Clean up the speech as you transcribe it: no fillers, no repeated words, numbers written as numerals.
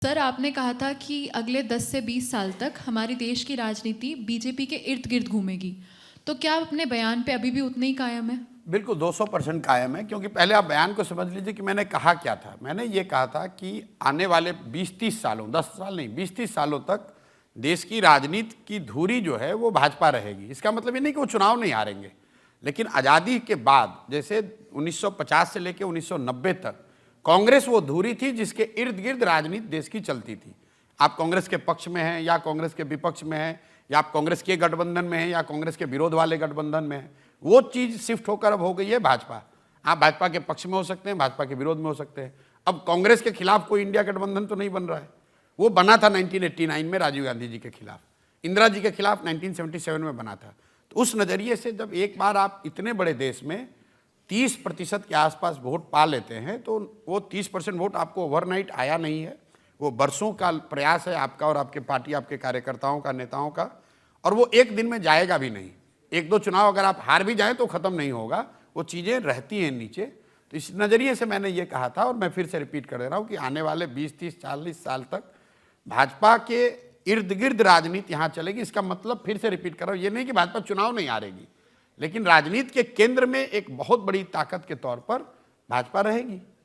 Sir, आपने कहा था कि अगले 10 से 20 साल तक हमारी देश की राजनीति बीजेपी के इर्द-गिर्द घूमेगी। तो क्या आप अपने बयान पे अभी भी उतने ही कायम हैं? बिल्कुल 200% कायम है, क्योंकि पहले आप बयान को समझ लीजिए कि मैंने कहा क्या था। मैंने ये कहा था कि आने वाले 20-30 सालों, 10 साल नहीं, 20-30 सालों तक देश की राजनीति की धुरी जो है वो भाजपा रहेगी। इसका मतलब ये नहीं कि वो चुनाव नहीं हारेंगे, लेकिन आज़ादी के बाद जैसे 1950 से लेकर 1990 तक कांग्रेस वो धुरी थी जिसके इर्द गिर्द राजनीति देश की चलती थी। आप कांग्रेस के पक्ष में हैं या कांग्रेस के विपक्ष में हैं, या आप कांग्रेस के गठबंधन में हैं या कांग्रेस के विरोध वाले गठबंधन में हैं, वो चीज़ शिफ्ट होकर अब हो गई है भाजपा। आप भाजपा के पक्ष में हो सकते हैं, भाजपा के विरोध में हो सकते हैं। अब कांग्रेस के खिलाफ कोई इंडिया गठबंधन तो नहीं बन रहा है। वो बना था 1989 में राजीव गांधी जी के खिलाफ, इंदिरा जी के खिलाफ 1977 में बना था। तो उस नज़रिए से जब एक बार आप इतने बड़े देश में 30% के आसपास वोट पा लेते हैं, तो वो 30% वोट आपको ओवरनाइट आया नहीं है। वो बरसों का प्रयास है आपका और आपके पार्टी, आपके कार्यकर्ताओं का, नेताओं का, और वो एक दिन में जाएगा भी नहीं। एक दो चुनाव अगर आप हार भी जाएं तो ख़त्म नहीं होगा, वो चीज़ें रहती हैं नीचे। तो इस नज़रिए से मैंने ये कहा था, और मैं फिर से रिपीट कर दे रहा हूँ कि आने वाले 20-30-40 साल तक भाजपा के इर्द गिर्द राजनीति यहाँ चलेगी। इसका मतलब फिर से रिपीट कर रहा हूँ, ये नहीं कि भाजपा चुनाव नहीं हारेगी, लेकिन राजनीति के केंद्र में एक बहुत बड़ी ताकत के तौर पर भाजपा रहेगी।